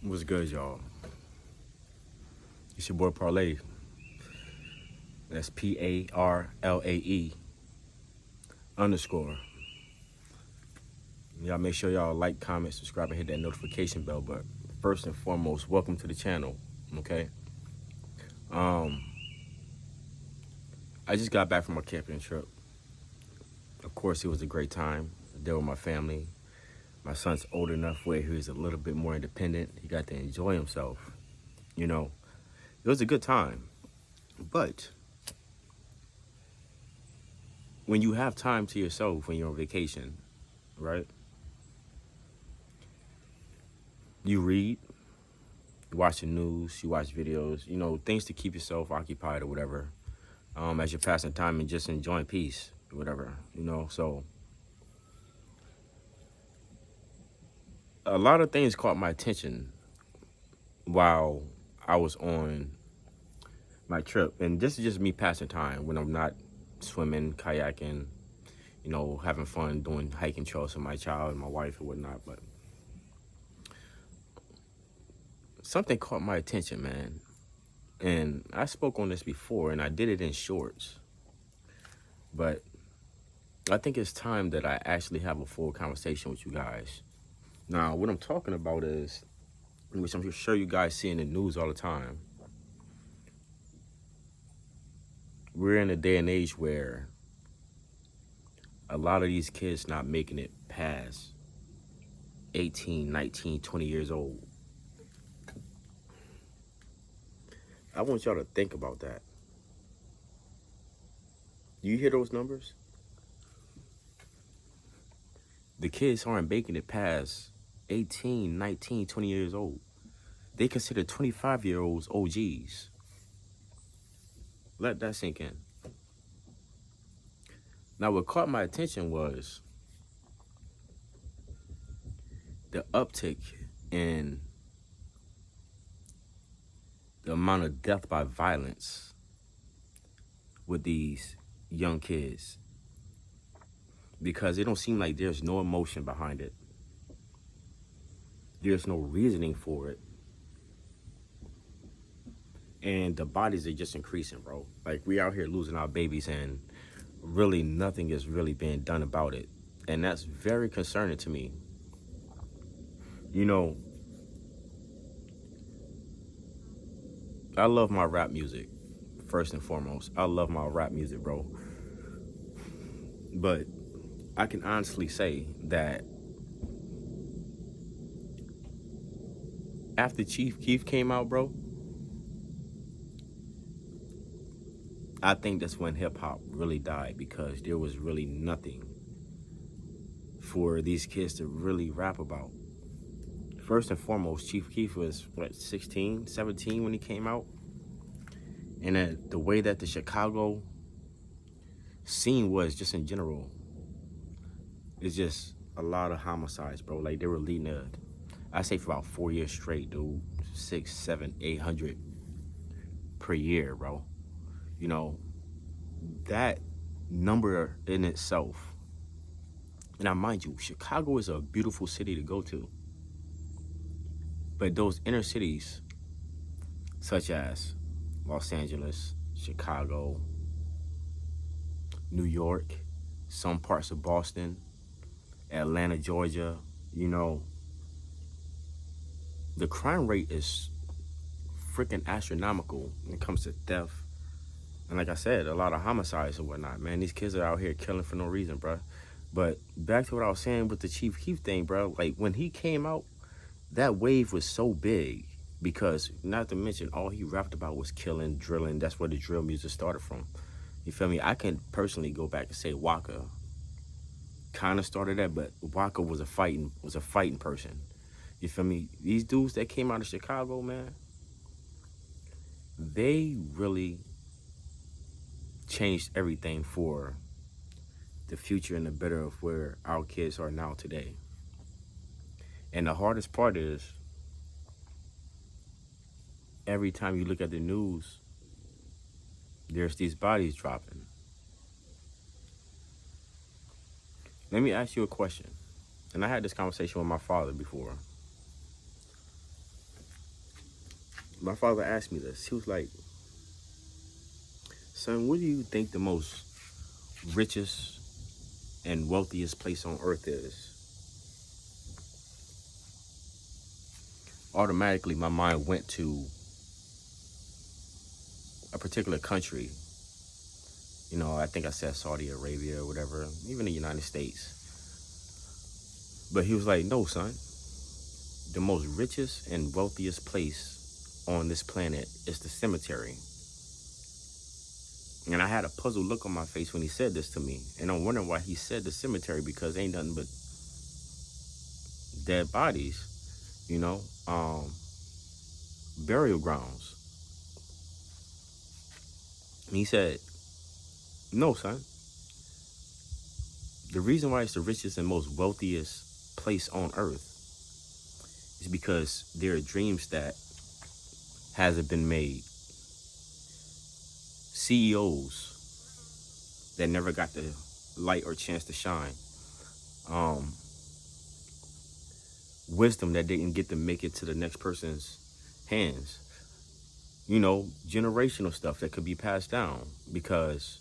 What's good, y'all? It's your boy Parlay. That's PARLAE underscore. Y'all make sure y'all like, comment, subscribe, and hit that notification bell. But first and foremost, welcome to the channel. Okay. Um, I just got back from a camping trip. Of course, it was a great time. There with my family. My son's old enough where he's a little bit more independent. He got to enjoy himself. You know, it was a good time. But when you have time to yourself when you're on vacation, right? You read, you watch the news, you watch videos, things to keep yourself occupied or whatever, as you're passing time and just enjoying peace or whatever. So a lot of things caught my attention while I was on my trip. And this is just me passing time when I'm not swimming, kayaking, having fun doing hiking trails with my child and my wife and whatnot. But something caught my attention, man. And I spoke on this before and I did it in shorts. But I think it's time that I actually have a full conversation with you guys. Now, what I'm talking about is, which I'm sure you guys see in the news all the time, we're in a day and age where a lot of these kids not making it past 18, 19, 20 years old. I want y'all to think about that. Do you hear those numbers? The kids aren't making it past 18, 19, 20 years old. They consider 25-year-olds OGs. Let that sink in. Now, what caught my attention was the uptick in the amount of death by violence with these young kids, because it don't seem like there's no emotion behind it. There's no reasoning for it. And the bodies are just increasing, bro. Like, we out here losing our babies and really nothing is really being done about it. And that's very concerning to me. I love my rap music, first and foremost. I love my rap music, bro. But I can honestly say that after Chief Keef came out, bro, I think that's when hip-hop really died, because there was really nothing for these kids to really rap about. First and foremost, Chief Keef was, 16, 17 when he came out? And the way that the Chicago scene was, just in general, is just a lot of homicides, bro. Like, they were leading I say for about 4 years straight, dude. 6, 7, 800 per year, bro. That number in itself. And now, mind you, Chicago is a beautiful city to go to. But those inner cities, such as Los Angeles, Chicago, New York, some parts of Boston, Atlanta, Georgia, the crime rate is freaking astronomical when it comes to theft. And like I said, a lot of homicides and whatnot, man. These kids are out here killing for no reason, bro. But back to what I was saying with the Chief Keef thing, bro. Like, when he came out, that wave was so big, because not to mention all he rapped about was killing, drilling. That's where the drill music started from. You feel me? I can personally go back and say Waka kind of started that, but Waka was a fighting person. You feel me? These dudes that came out of Chicago, man, they really changed everything for the future and the better of where our kids are now today. And the hardest part is, every time you look at the news, there's these bodies dropping. Let me ask you a question. And I had this conversation with my father before. my father asked me this. He was like, son, what do you think the most richest and wealthiest place on earth is? Automatically, my mind went to a particular country. You know, I think I said Saudi Arabia or whatever, even the United States. But he was like, no, son. The most richest and wealthiest place on this planet is the cemetery. And I had a puzzled look on my face when he said this to me. And I'm wondering why he said the cemetery, because ain't nothing but dead bodies, you know, burial grounds. And he said, no, son. The reason why it's the richest and most wealthiest place on earth is because there are dreams that hasn't been made. CEOs that never got the light or chance to shine. Wisdom that didn't get to make it to the next person's hands. You know, generational stuff that could be passed down because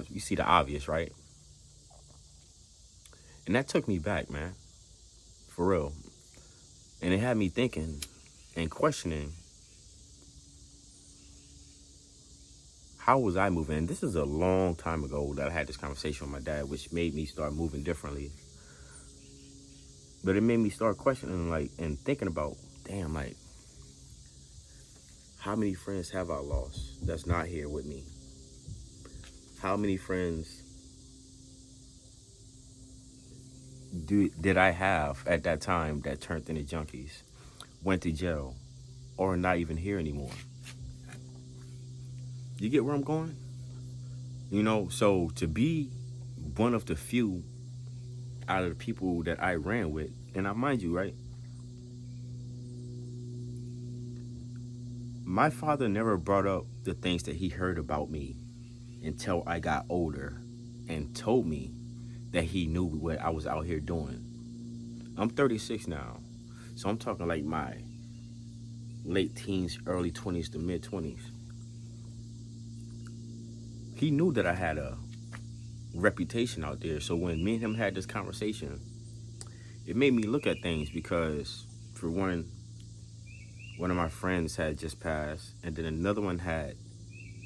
you see the obvious, right? And that took me back, man, for real. And it had me thinking and questioning, how was I moving? And this is a long time ago that I had this conversation with my dad, which made me start moving differently. But it made me start questioning, like, and thinking about, damn, like, how many friends have I lost that's not here with me? How many friends did I have at that time that turned into junkies, went to jail, or are not even here anymore? You get where I'm going? You know, so to be one of the few out of the people that I ran with, and I mind you, right? My father never brought up the things that he heard about me until I got older and told me that he knew what I was out here doing. I'm 36 now, so I'm talking like my late teens, early 20s to mid 20s. He knew that I had a reputation out there, so when me and him had this conversation, it made me look at things because, for one of my friends had just passed, and then another one had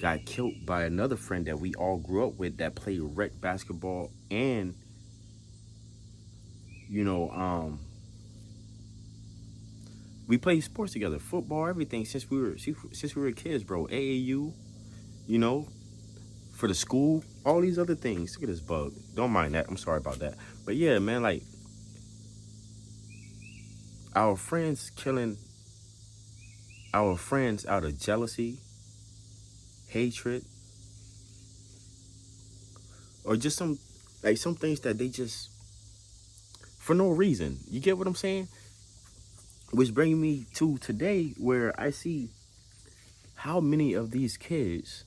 got killed by another friend that we all grew up with that played rec basketball and, you know, we played sports together, football, everything since we were kids, bro. AAU, you know, for the school, all these other things. Look at this bug. Don't mind that. I'm sorry about that. But yeah, man, like, our friends killing our friends out of jealousy, hatred, or just some things that they just, for no reason. You get what I'm saying? Which brings me to today, where I see how many of these kids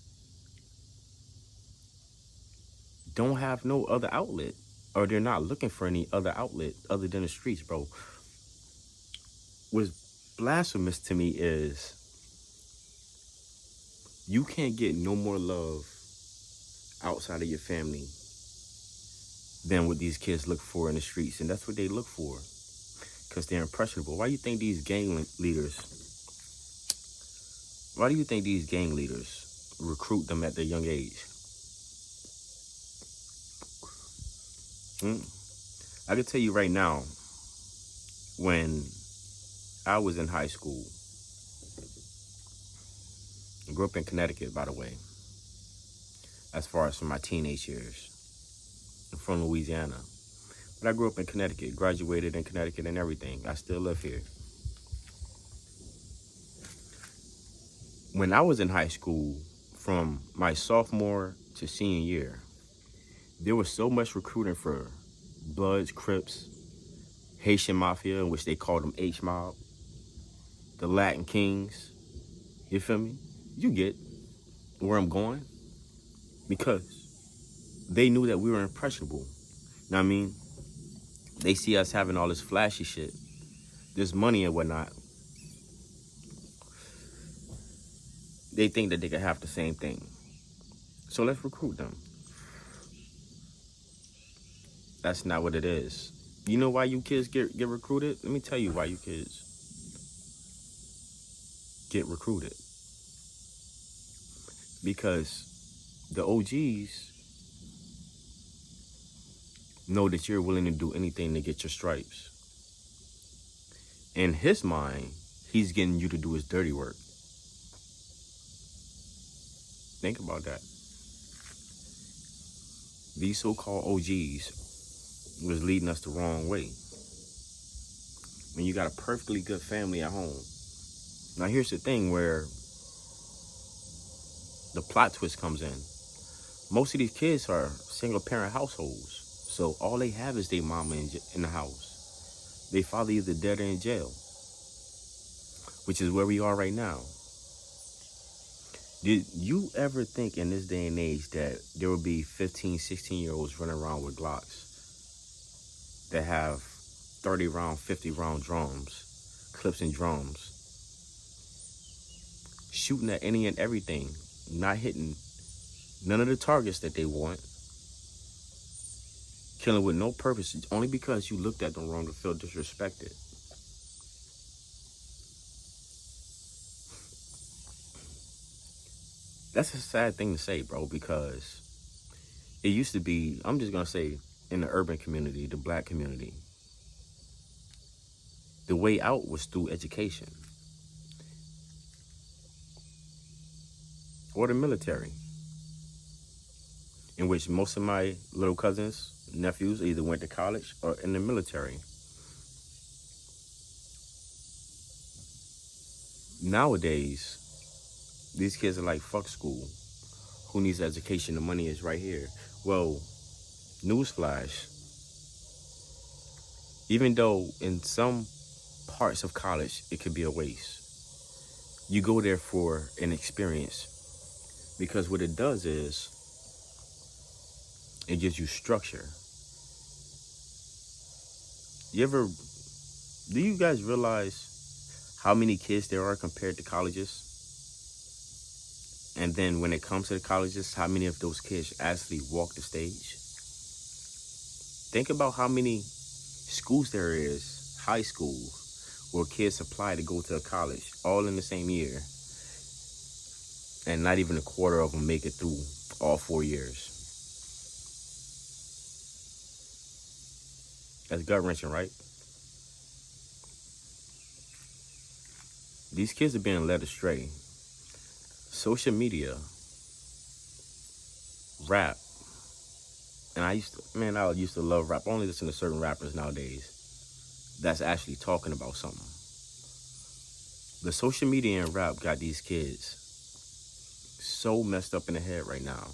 don't have no other outlet, or they're not looking for any other outlet other than the streets, bro. What's blasphemous to me is you can't get no more love outside of your family than what these kids look for in the streets. And that's what they look for, because they're impressionable. Why do you think these gang leaders recruit them at their young age? I can tell you right now, when I was in high school, I grew up in Connecticut, by the way, as far as from my teenage years. I'm from Louisiana. But I grew up in Connecticut, graduated in Connecticut and everything. I still live here. When I was in high school, from my sophomore to senior year, there was so much recruiting for Bloods, Crips, Haitian Mafia, in which they called them H-Mob, the Latin Kings. You feel me? You get where I'm going? Because they knew that we were impressionable. Know what I mean? They see us having all this flashy shit. this money and whatnot, they think that they can have the same thing. So let's recruit them. That's not what it is. You know why you kids get recruited? Let me tell you why you kids get recruited. Because the OGs know that you're willing to do anything to get your stripes. In his mind, he's getting you to do his dirty work. Think about that. These so-called OGs was leading us the wrong way. When you got a perfectly good family at home. Now here's the thing where the plot twist comes in. Most of these kids are single parent households. So all they have is their mama in the house. They father either dead or in jail. Which is where we are right now. Did you ever think in this day and age that there would be 15, 16-year-olds running around with Glocks that have 30 round, 50 round drums, clips and drums, shooting at any and everything, not hitting none of the targets that they want, killing with no purpose, only because you looked at them wrong to feel disrespected? That's a sad thing to say, bro, because it used to be, I'm just going to say, in the urban community, the black community, the way out was through education or the military, in which most of my little cousins, nephews either went to college or in the military. Nowadays, these kids are like, fuck school. Who needs education? The money is right here. Well, newsflash, even though in some parts of college it could be a waste, you go there for an experience, because what it does is it gives you structure. Do you guys realize how many kids there are compared to colleges? And then when it comes to the colleges, how many of those kids actually walk the stage? Think about how many schools there is, high schools, where kids apply to go to a college, all in the same year. And not even a quarter of them make it through all 4 years. That's gut-wrenching, right? These kids are being led astray. Social media, rap, and I used to love rap. I only listen to certain rappers nowadays that's actually talking about something. The social media and rap got these kids so messed up in the head right now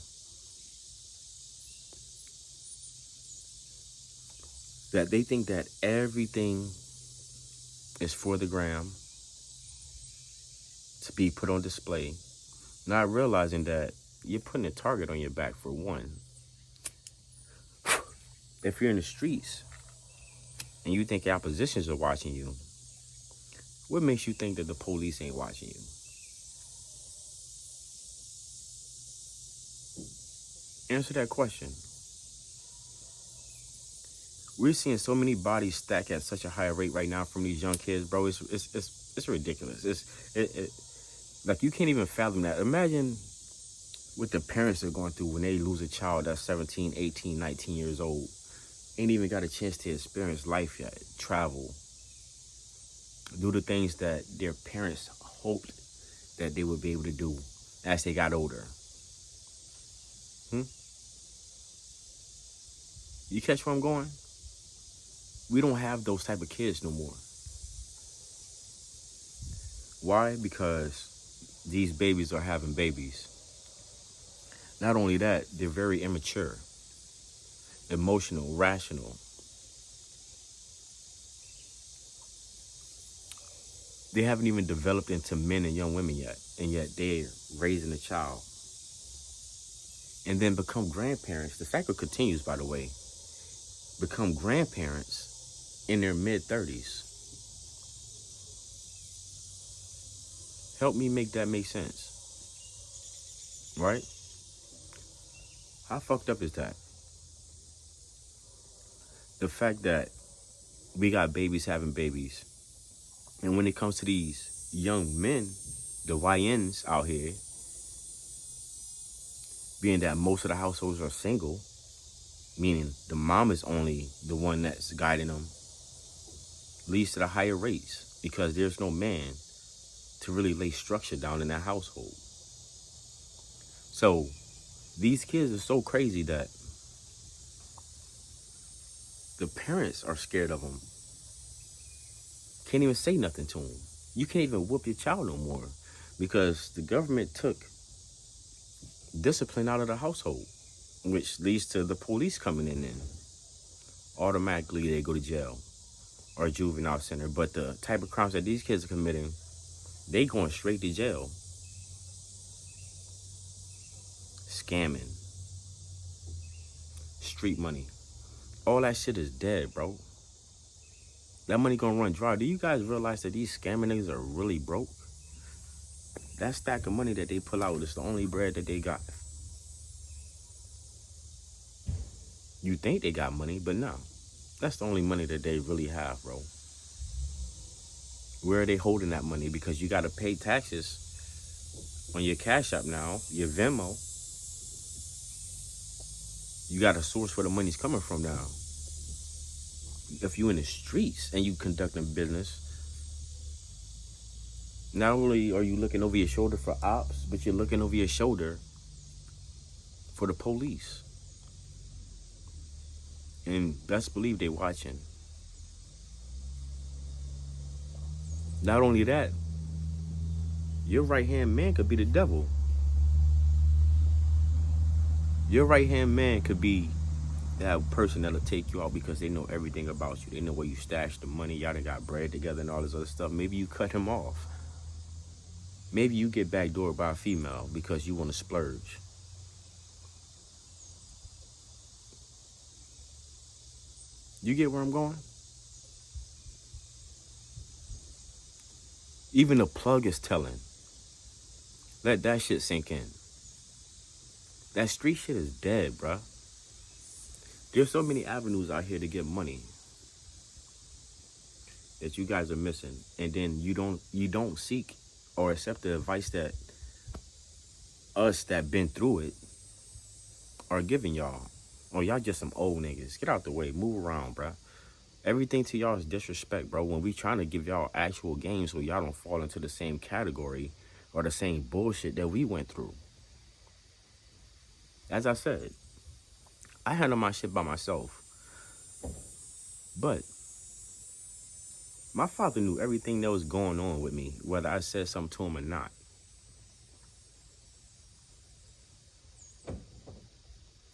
that they think that everything is for the gram, to be put on display, not realizing that you're putting a target on your back for one. If you're in the streets and you think your oppositions are watching you, what makes you think that the police ain't watching you? Answer that question. We're seeing so many bodies stack at such a high rate right now from these young kids, bro. It's ridiculous. Like, you can't even fathom that. Imagine what the parents are going through when they lose a child that's 17, 18, 19 years old. Ain't even got a chance to experience life yet, travel, do the things that their parents hoped that they would be able to do as they got older. You catch where I'm going? We don't have those type of kids no more. Why? Because these babies are having babies. Not only that, they're very immature, emotional, rational. They haven't even developed into men and young women yet, and yet they're raising a child. And then become grandparents. The cycle continues, by the way. Become grandparents in their mid-30s. Help me make that make sense, right? How fucked up is that? The fact that we got babies having babies, and when it comes to these young men, the YNs out here, being that most of the households are single, meaning the mom is only the one that's guiding them, leads to the higher rates because there's no man to really lay structure down in that household. So these kids are so crazy that the parents are scared of them. Can't even say nothing to them. You can't even whoop your child no more because the government took discipline out of the household, which leads to the police coming in and automatically they go to jail or a juvenile center. But the type of crimes that these kids are committing, they going straight to jail. Scamming, street money, all that shit is dead, bro. That money gonna run dry. Do you guys realize that these scamming niggas are really broke? That stack of money that they pull out is the only bread that they got. You think they got money, but no. That's the only money that they really have, bro. Where are they holding that money? Because you got to pay taxes on your Cash App now, your Venmo. You got a source where the money's coming from now. If you in the streets and you conducting business, not only are you looking over your shoulder for ops, but you're looking over your shoulder for the police. And best believe they watching. Not only that, your right-hand man could be the devil. Your right-hand man could be that person that'll take you out because they know everything about you. They know where you stash the money. Y'all done got bread together and all this other stuff. Maybe you cut him off. Maybe you get backdoored by a female because you want to splurge. You get where I'm going? Even the plug is telling. Let that shit sink in. That street shit is dead, bruh. There's so many avenues out here to get money that you guys are missing, and then you don't seek or accept the advice that us that been through it are giving y'all. Oh, y'all just some old niggas. Get out the way. Move around, bruh. Everything to y'all is disrespect, bro. When we trying to give y'all actual games so y'all don't fall into the same category or the same bullshit that we went through. As I said, I handle my shit by myself. But my father knew everything that was going on with me, whether I said something to him or not.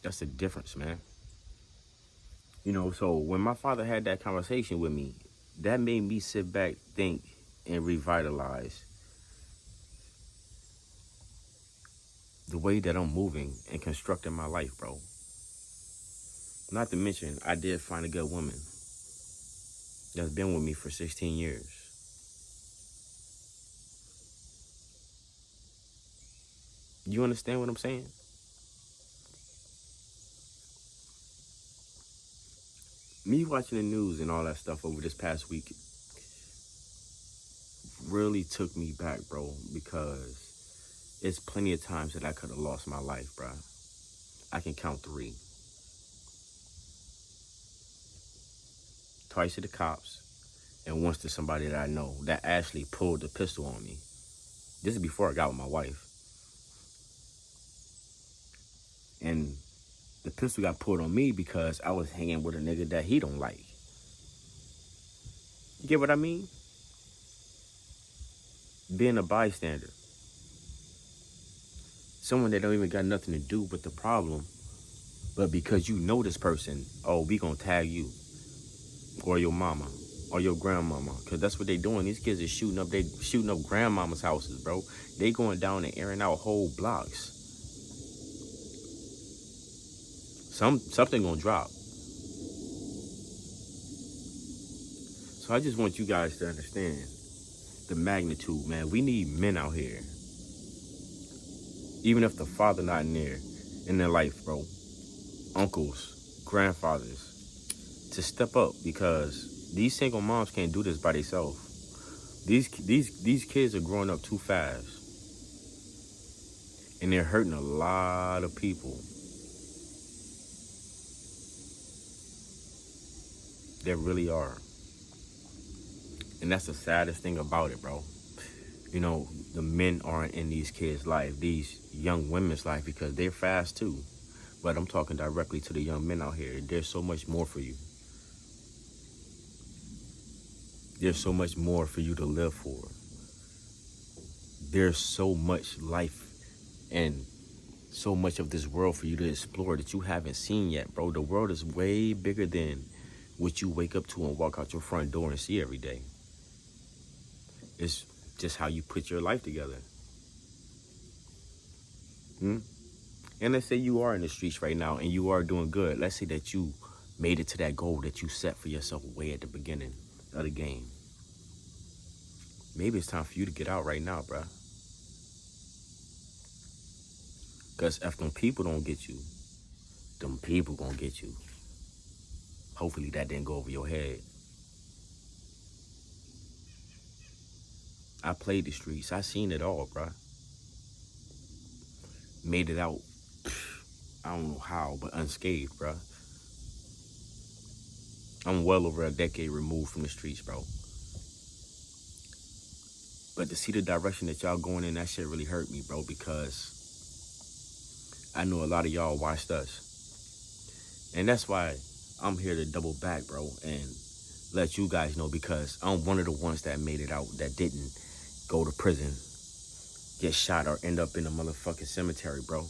That's the difference, man. You know, so when my father had that conversation with me, that made me sit back, think, and revitalize the way that I'm moving and constructing my life, bro. Not to mention, I did find a good woman that's been with me for 16 years. You understand what I'm saying? Me watching the news and all that stuff over this past week really took me back, bro, because it's plenty of times that I could have lost my life, bro. I can count 3. Twice to the cops, and once to somebody that I know that actually pulled the pistol on me. This is before I got with my wife. And the pistol got pulled on me because I was hanging with a nigga that he don't like. You get what I mean? Being a bystander. Someone that don't even got nothing to do with the problem, but because you know this person, oh, we gonna tag you. Or your mama. Or your grandmama. Because that's what they doing. These kids are shooting up grandmama's houses, bro. They going down and airing out whole blocks. Something gonna drop. So I just want you guys to understand the magnitude, man. We need men out here, even if the father not near in their life, bro. Uncles, grandfathers, to step up because these single moms can't do this by themselves. These kids are growing up too fast, and they're hurting a lot of people. They really are, and that's the saddest thing about it, bro. You know, the men aren't in these kids' life, these young women's life, because they're fast too. But I'm talking directly to the young men out here. There's so much more for you. There's so much more for you to live for. There's so much life and so much of this world for you to explore that you haven't seen yet, bro. The world is way bigger than what you wake up to and walk out your front door and see every day. It's just how you put your life together. And let's say you are in the streets right now and you are doing good. Let's say that you made it to that goal that you set for yourself way at the beginning of the game. Maybe it's time for you to get out right now, bruh. Because if them people don't get you, them people gonna get you. Hopefully that didn't go over your head. I played the streets. I seen it all, bruh. Made it out, I don't know how, but unscathed, bruh. I'm well over a decade removed from the streets, bro. But to see the direction that y'all going in, that shit really hurt me, bro, because I know a lot of y'all watched us. And that's why I'm here to double back, bro, and let you guys know, because I'm one of the ones that made it out, that didn't go to prison, get shot, or end up in a motherfucking cemetery, bro.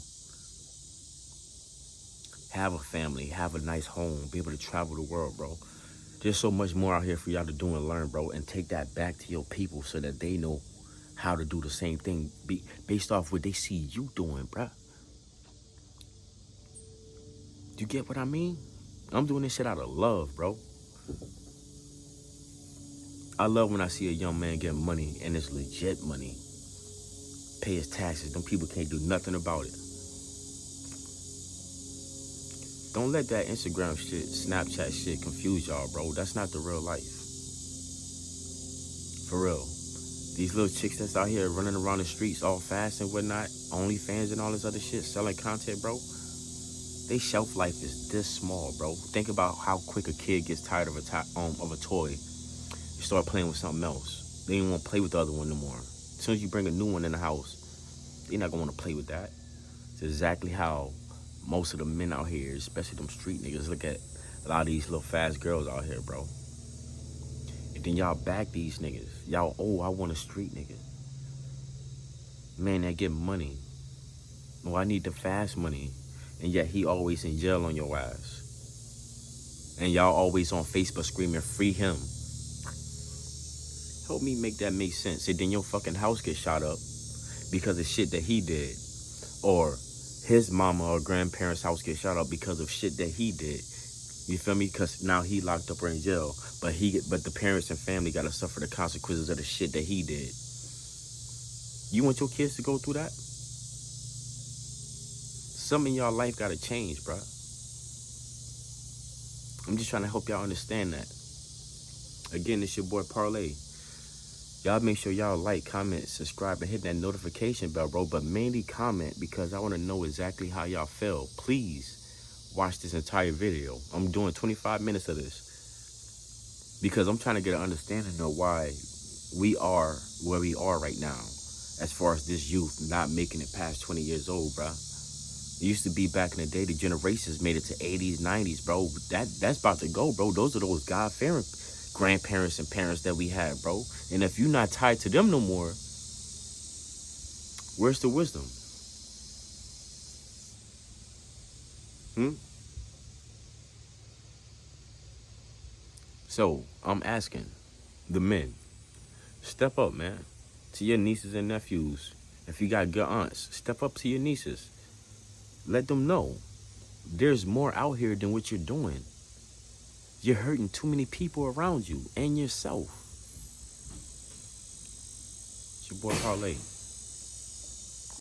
Have a family, have a nice home, be able to travel the world, bro. There's so much more out here for y'all to do and learn, bro, and take that back to your people so that they know how to do the same thing based off what they see you doing, bro. Do you get what I mean? I'm doing this shit out of love, bro. I love when I see a young man get money, and it's legit money. Pay his taxes. Them people can't do nothing about it. Don't let that Instagram shit, Snapchat shit confuse y'all, bro. That's not the real life. For real. These little chicks that's out here running around the streets all fast and whatnot, OnlyFans and all this other shit, selling content, bro. They shelf life is this small, bro. Think about how quick a kid gets tired of a toy. You start playing with something else. They don't want to play with the other one no more. As soon as you bring a new one in the house, they're not going to want to play with that. It's exactly how most of the men out here, especially them street niggas, look at a lot of these little fast girls out here, bro. And then y'all back these niggas. Y'all, oh, I want a street nigga. Man, that get money. Oh, I need the fast money. And yet he always in jail on your ass. And y'all always on Facebook screaming, free him. Help me make that make sense. And then your fucking house gets shot up because of shit that he did. Or his mama or grandparents' house gets shot up because of shit that he did. You feel me? Because now he locked up or in jail. But the parents and family got to suffer the consequences of the shit that he did. You want your kids to go through that? Something in y'all life got to change, bruh. I'm just trying to help y'all understand that. Again, it's your boy Parlay. Y'all make sure y'all like, comment, subscribe, and hit that notification bell, bro. But mainly comment, because I want to know exactly how y'all feel. Please watch this entire video. I'm doing 25 minutes of this because I'm trying to get an understanding of why we are where we are right now as far as this youth not making it past 20 years old, bro. It used to be back in the day, the generations made it to 80s, 90s, bro. That's about to go, bro. Those are those God-fearing grandparents and parents that we had, bro. And if you're not tied to them no more, where's the wisdom? So I'm asking the men, step up, man, to your nieces and nephews. If you got good aunts, step up to your nieces. Let them know there's more out here than what you're doing. You're hurting too many people around you and yourself. your boy Parlay.